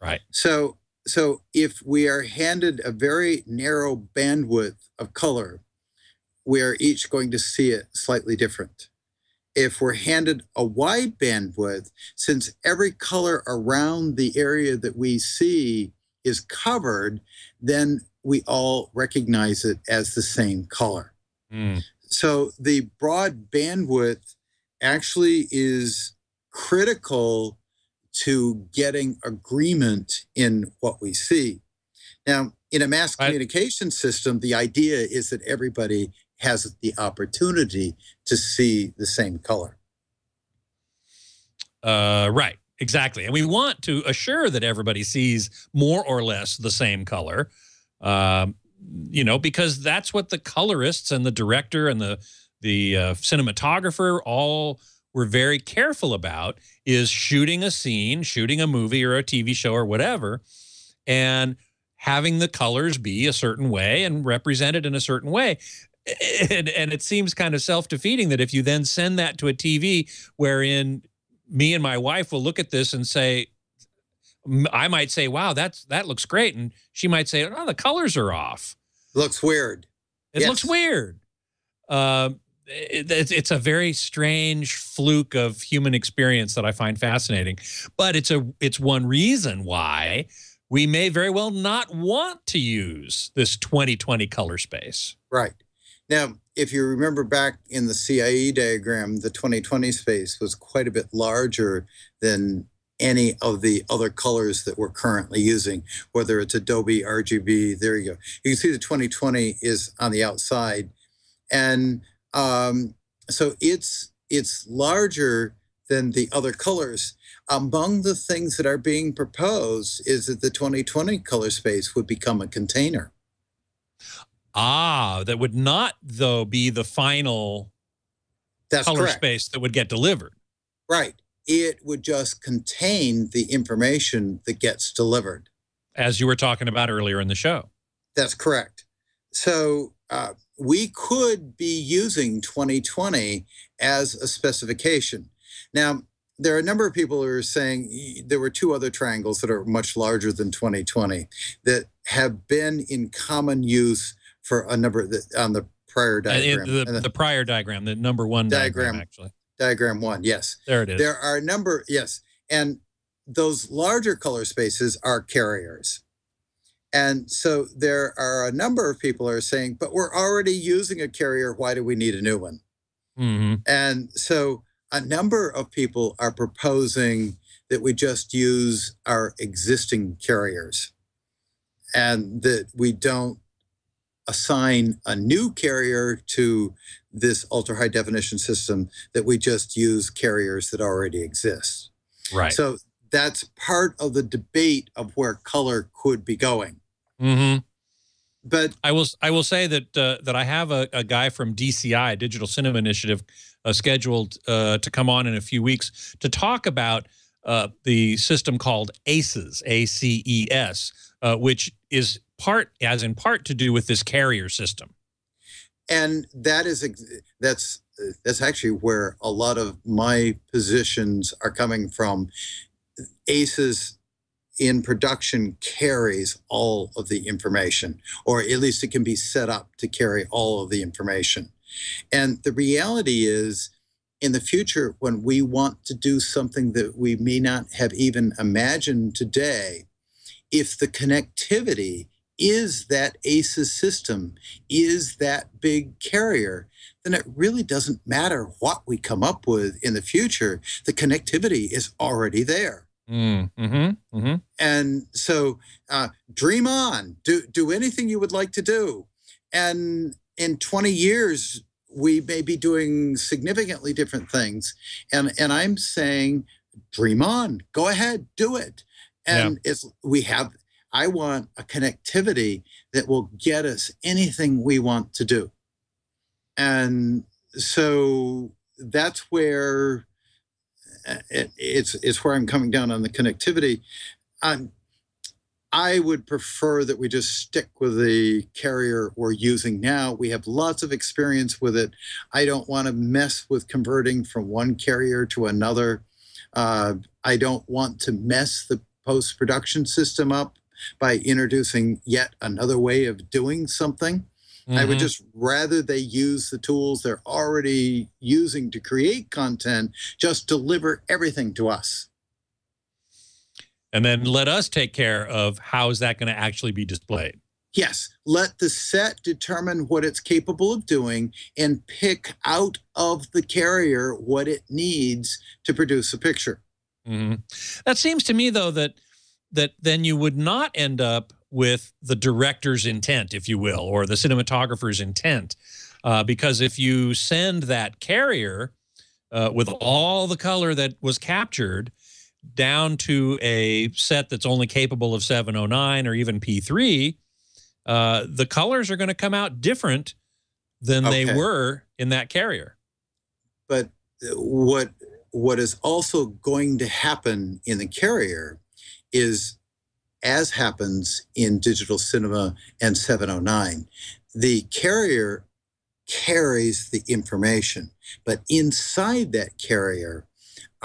Right. So if we are handed a very narrow bandwidth of color, we are each going to see it slightly different. If we're handed a wide bandwidth, since every color around the area that we see is covered, then we all recognize it as the same color. Mm. So the broad bandwidth actually is critical to getting agreement in what we see. Now, in a mass communication system, the idea is that everybody has the opportunity to see the same color. Right, exactly. And we want to assure that everybody sees more or less the same color, because that's what the colorists and the director and the cinematographer all were very careful about, is shooting a scene, shooting a movie or a TV show or whatever, and having the colors be a certain way and represented in a certain way. And it seems kind of self-defeating that if you then send that to a TV wherein me and my wife will look at this and say, I might say, wow, that looks great. And she might say, oh, the colors are off. Looks weird. It looks weird. It's a very strange fluke of human experience that I find fascinating. But it's one reason why we may very well not want to use this 2020 color space. Right. Now, if you remember back in the CIE diagram, the 2020 space was quite a bit larger than any of the other colors that we're currently using, whether it's Adobe, RGB, there you go. You can see the 2020 is on the outside. And so it's larger than the other colors. Among the things that are being proposed is that the 2020 color space would become a container. Ah, that would not, though, be the final color space that would get delivered. Right. It would just contain the information that gets delivered. As you were talking about earlier in the show. That's correct. So we could be using 2020 as a specification. Now, there are a number of people who are saying there were two other triangles that are much larger than 2020 that have been in common use for a number on the prior diagram. The prior diagram, the number one diagram, actually. Diagram 1, yes. There it is. There are a number, yes. And those larger color spaces are carriers. And so there are a number of people who are saying, but we're already using a carrier. Why do we need a new one? Mm-hmm. And so a number of people are proposing that we just use our existing carriers and that we don't assign a new carrier to this ultra high definition system, that we just use carriers that already exist. Right. So that's part of the debate of where color could be going. Mm-hmm. But I will say that that I have a guy from DCI, Digital Cinema Initiative, scheduled to come on in a few weeks to talk about the system called ACES, ACES, which is in part to do with this carrier system. And that's actually where a lot of my positions are coming from. ACES in production carries all of the information, or at least it can be set up to carry all of the information. And the reality is, in the future, when we want to do something that we may not have even imagined today, if the connectivity is that ACES system, is that big carrier, then it really doesn't matter what we come up with in the future. The connectivity is already there. Mm-hmm. Mm-hmm. And so dream on, do anything you would like to do. And in 20 years, we may be doing significantly different things. And I'm saying, dream on, go ahead, do it. And I want a connectivity that will get us anything we want to do. And so that's where it's where I'm coming down on the connectivity. I would prefer that we just stick with the carrier we're using now. We have lots of experience with it. I don't want to mess with converting from one carrier to another. I don't want to mess the post-production system up by introducing yet another way of doing something. Mm-hmm. I would just rather they use the tools they're already using to create content, just deliver everything to us. And then let us take care of how is that going to actually be displayed. Yes, let the set determine what it's capable of doing and pick out of the carrier what it needs to produce a picture. Mm-hmm. That seems to me, though, that then you would not end up with the director's intent, if you will, or the cinematographer's intent. Because if you send that carrier with all the color that was captured down to a set that's only capable of 709 or even P3, the colors are going to come out different than they were in that carrier. But what is also going to happen in the carrier is, as happens in digital cinema and 709, the carrier carries the information, but inside that carrier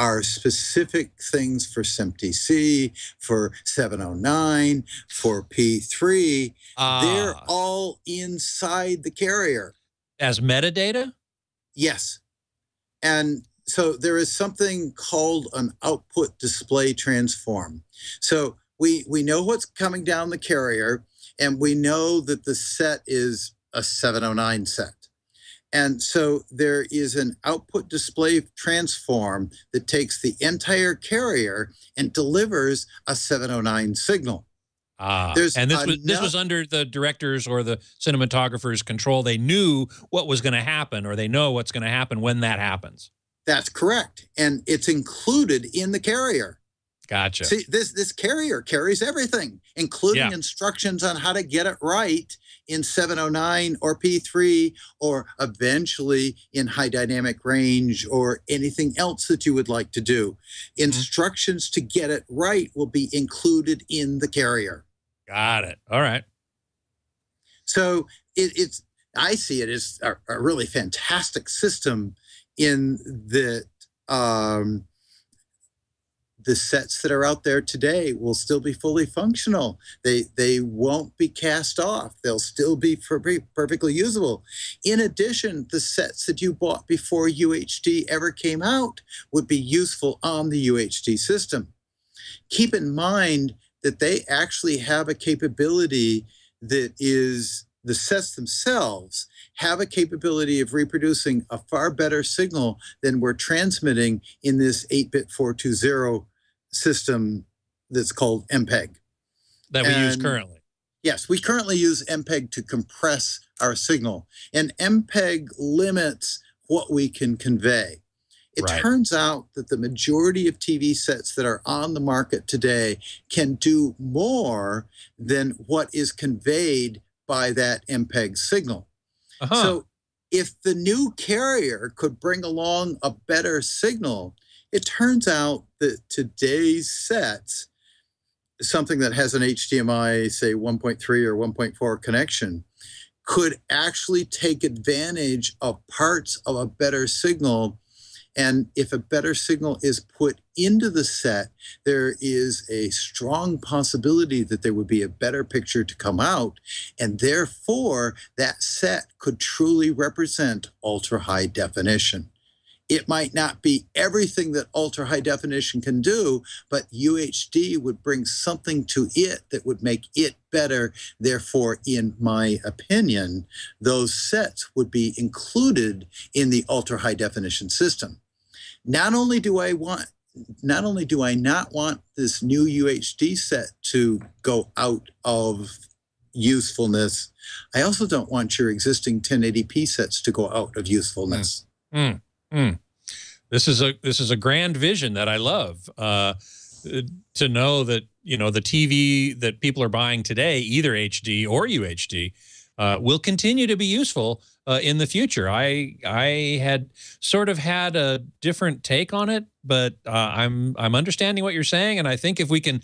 are specific things for SIMTC, for 709, for P3. They're all inside the carrier. As metadata? Yes. And so there is something called an output display transform. So we know what's coming down the carrier, and we know that the set is a 709 set. And so there is an output display transform that takes the entire carrier and delivers a 709 signal. And this was under the director's or the cinematographer's control. They knew what was going to happen, or they know what's going to happen when that happens. That's correct. And it's included in the carrier. Gotcha. See, this carrier carries everything, including instructions on how to get it right in 709 or P3, or eventually in high dynamic range, or anything else that you would like to do. Instructions to get it right will be included in the carrier. Got it. All right. So I see it as a really fantastic system in that the sets that are out there today will still be fully functional. They won't be cast off. They'll still be perfectly usable. In addition, the sets that you bought before UHD ever came out would be useful on the UHD system. Keep in mind that they actually have a capability that is, the sets themselves have a capability of reproducing a far better signal than we're transmitting in this 8-bit 420 system that's called MPEG. That we use currently. Yes, we currently use MPEG to compress our signal, and MPEG limits what we can convey. It turns out that the majority of TV sets that are on the market today can do more than what is conveyed by that MPEG signal. So if the new carrier could bring along a better signal, it turns out that today's sets, something that has an HDMI, say 1.3 or 1.4 connection, could actually take advantage of parts of a better signal. And if a better signal is put into the set, there is a strong possibility that there would be a better picture to come out. And therefore, that set could truly represent ultra-high definition. It might not be everything that ultra-high definition can do, but UHD would bring something to it that would make it better. Therefore, in my opinion, those sets would be included in the ultra-high definition system. Not only do I not want this new UHD set to go out of usefulness, I also don't want your existing 1080p sets to go out of usefulness. This is a grand vision that I love. To know that, you know, the TV that people are buying today, either HD or UHD, will continue to be useful in the future. I had sort of had a different take on it, but I'm understanding what you're saying, and I think if we can,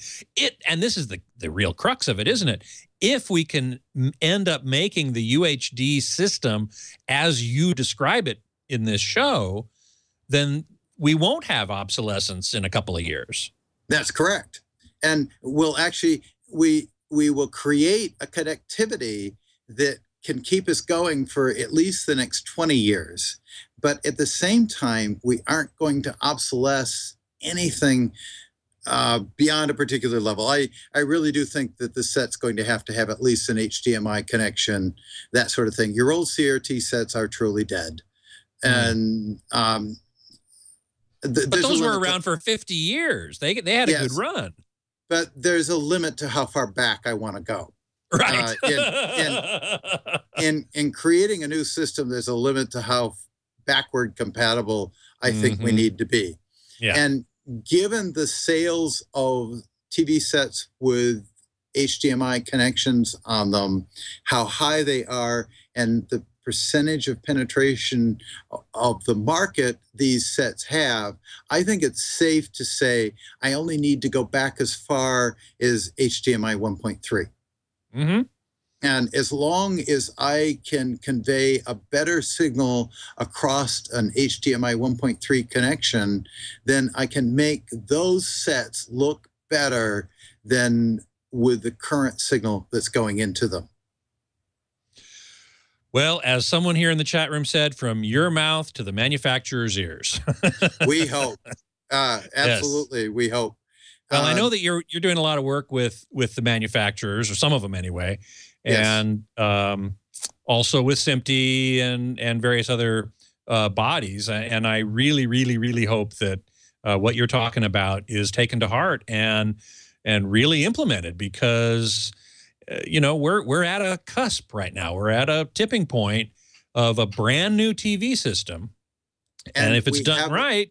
and this is the real crux of it, isn't it? If we can end up making the UHD system as you describe it in this show, then we won't have obsolescence in a couple of years. That's correct. And we'll actually, we will create a connectivity that can keep us going for at least the next 20 years. But at the same time, we aren't going to obsolesce anything beyond a particular level. I really do think that the set's going to have at least an HDMI connection, that sort of thing. Your old CRT sets are truly dead. And but those were around for 50 years. They had a good run. But there's a limit to how far back I want to go. Right. In creating a new system, there's a limit to how backward compatible I think we need to be. And given the sales of TV sets with HDMI connections on them, how high they are, and the percentage of penetration of the market these sets have, I think it's safe to say I only need to go back as far as HDMI 1.3. And as long as I can convey a better signal across an HDMI 1.3 connection, then I can make those sets look better than with the current signal that's going into them. Well, as someone here in the chat room said, from your mouth to the manufacturer's ears. We hope. Absolutely, yes. We hope. Well, I know that you're doing a lot of work with the manufacturers, or some of them anyway, yes. And also with SMPTE and various other bodies. And I really hope that what you're talking about is taken to heart and really implemented, because you know, we're at a cusp right now. We're at a tipping point of a brand new TV system, and if it's done right,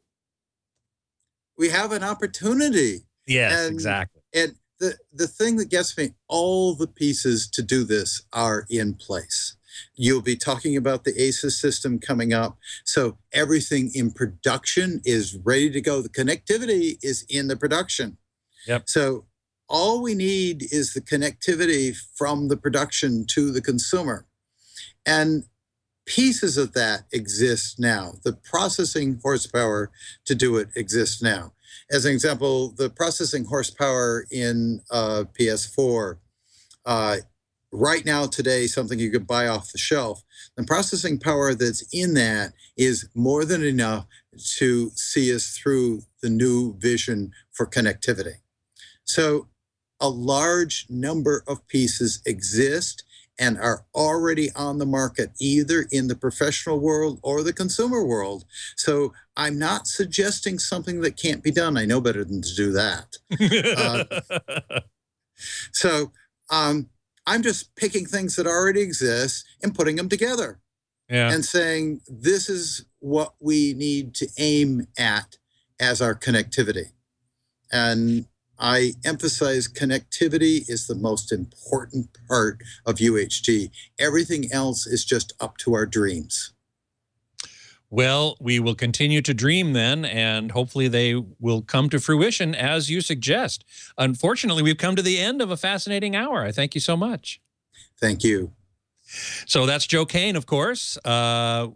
we have an opportunity. Yes, exactly. And the thing that gets me, all the pieces to do this are in place. You'll be talking about the ACES system coming up. So everything in production is ready to go. The connectivity is in the production. Yep. So all we need is the connectivity from the production to the consumer. And pieces of that exist now. The processing horsepower to do it exists now. As an example, the processing horsepower in PS4, right now today, something you could buy off the shelf, the processing power that's in that is more than enough to see us through the new vision for connectivity. So a large number of pieces exist and are already on the market, either in the professional world or the consumer world. So I'm not suggesting something that can't be done. I know better than to do that. I'm just picking things that already exist and putting them together. Yeah. And saying, this is what we need to aim at as our connectivity. And I emphasize connectivity is the most important part of UHD. Everything else is just up to our dreams. Well, we will continue to dream then, and hopefully they will come to fruition as you suggest. Unfortunately, we've come to the end of a fascinating hour. I thank you so much. Thank you. So that's Joe Kane, of course.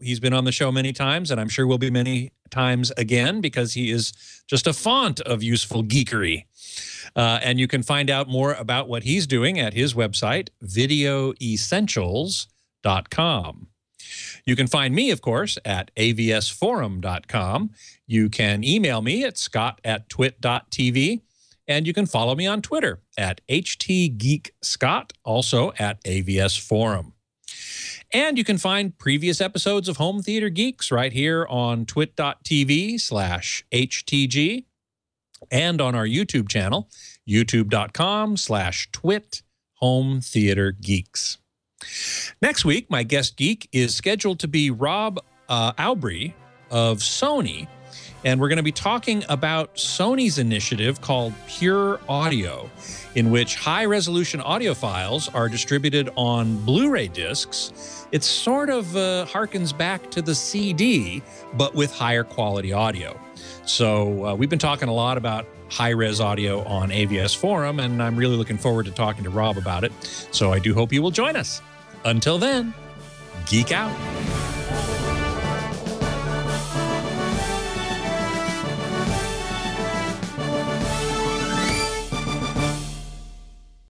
He's been on the show many times, and I'm sure will be many times again, because he is just a font of useful geekery. And you can find out more about what he's doing at his website, videoessentials.com. You can find me, of course, at avsforum.com. You can email me at scott@twit.tv. And you can follow me on Twitter at htgeekscott, also at avsforum. And you can find previous episodes of Home Theater Geeks right here on twit.tv/htg and on our YouTube channel, youtube.com/twit Home Theater Geeks. Next week, my guest geek is scheduled to be Rob Aubrey of Sony, and we're going to be talking about Sony's initiative called Pure Audio, in which high-resolution audio files are distributed on Blu-ray discs. It sort of harkens back to the CD, but with higher quality audio. So we've been talking a lot about high-res audio on AVS Forum, and I'm really looking forward to talking to Rob about it. So I do hope you will join us. Until then, geek out.